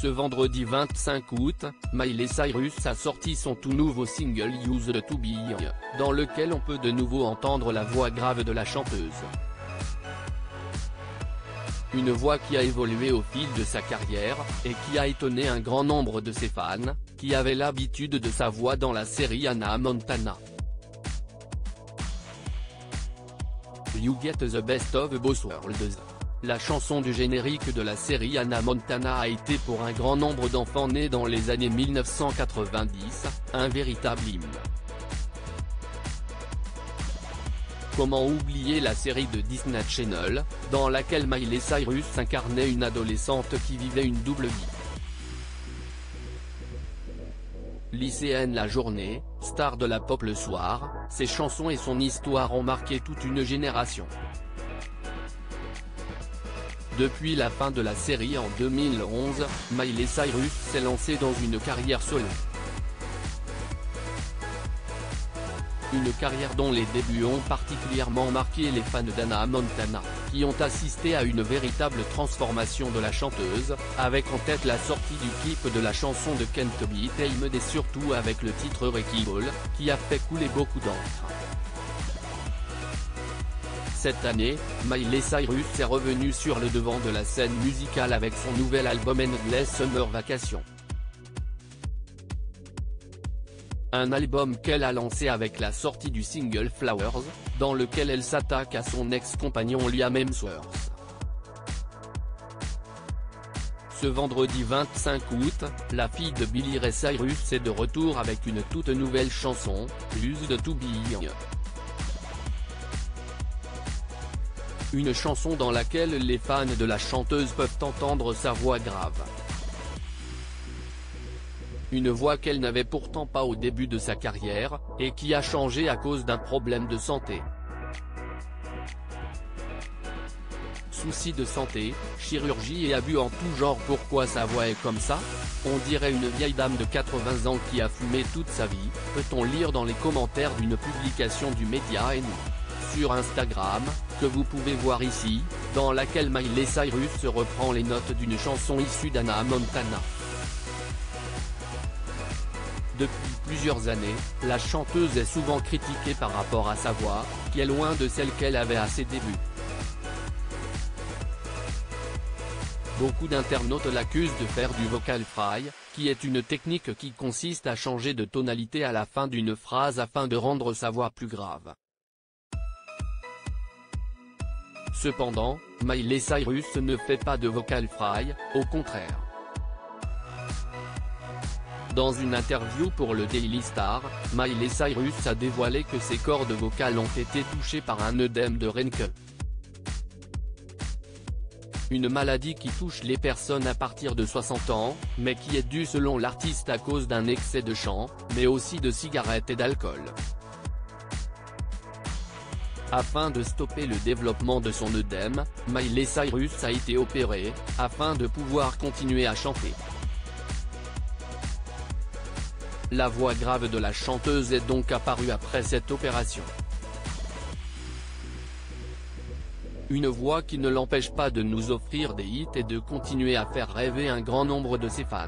Ce vendredi 25 août, Miley Cyrus a sorti son tout nouveau single Used to Be Young, dans lequel on peut de nouveau entendre la voix grave de la chanteuse. Une voix qui a évolué au fil de sa carrière, et qui a étonné un grand nombre de ses fans, qui avaient l'habitude de sa voix dans la série Hannah Montana. You Get the Best of Both Worlds. La chanson du générique de la série Hannah Montana a été pour un grand nombre d'enfants nés dans les années 1990, un véritable hymne. Comment oublier la série de Disney Channel, dans laquelle Miley Cyrus incarnait une adolescente qui vivait une double vie. Lycéenne la journée, star de la pop le soir, ses chansons et son histoire ont marqué toute une génération. Depuis la fin de la série en 2011, Miley Cyrus s'est lancée dans une carrière solo. Une carrière dont les débuts ont particulièrement marqué les fans d'Hannah Montana, qui ont assisté à une véritable transformation de la chanteuse, avec en tête la sortie du clip de la chanson de Can't Be Tamed et surtout avec le titre Wrecking Ball, qui a fait couler beaucoup d'encre. Cette année, Miley Cyrus est revenue sur le devant de la scène musicale avec son nouvel album Endless Summer Vacation. Un album qu'elle a lancé avec la sortie du single Flowers, dans lequel elle s'attaque à son ex-compagnon Liam Hemsworth. Ce vendredi 25 août, la fille de Billy Ray Cyrus est de retour avec une toute nouvelle chanson, Used to Be Young. Une chanson dans laquelle les fans de la chanteuse peuvent entendre sa voix grave. Une voix qu'elle n'avait pourtant pas au début de sa carrière, et qui a changé à cause d'un problème de santé. Soucis de santé, chirurgie et abus en tout genre. Pourquoi sa voix est comme ça? On dirait une vieille dame de 80 ans qui a fumé toute sa vie, peut-on lire dans les commentaires d'une publication du média N sur Instagram, que vous pouvez voir ici, dans laquelle Miley Cyrus reprend les notes d'une chanson issue d'Hannah Montana. Depuis plusieurs années, la chanteuse est souvent critiquée par rapport à sa voix, qui est loin de celle qu'elle avait à ses débuts. Beaucoup d'internautes l'accusent de faire du vocal fry, qui est une technique qui consiste à changer de tonalité à la fin d'une phrase afin de rendre sa voix plus grave. Cependant, Miley Cyrus ne fait pas de vocal fry, au contraire. Dans une interview pour le Daily Star, Miley Cyrus a dévoilé que ses cordes vocales ont été touchées par un œdème de Reinke. Une maladie qui touche les personnes à partir de 60 ans, mais qui est due selon l'artiste à cause d'un excès de chant, mais aussi de cigarettes et d'alcool. Afin de stopper le développement de son œdème, Miley Cyrus a été opérée, afin de pouvoir continuer à chanter. La voix grave de la chanteuse est donc apparue après cette opération. Une voix qui ne l'empêche pas de nous offrir des hits et de continuer à faire rêver un grand nombre de ses fans.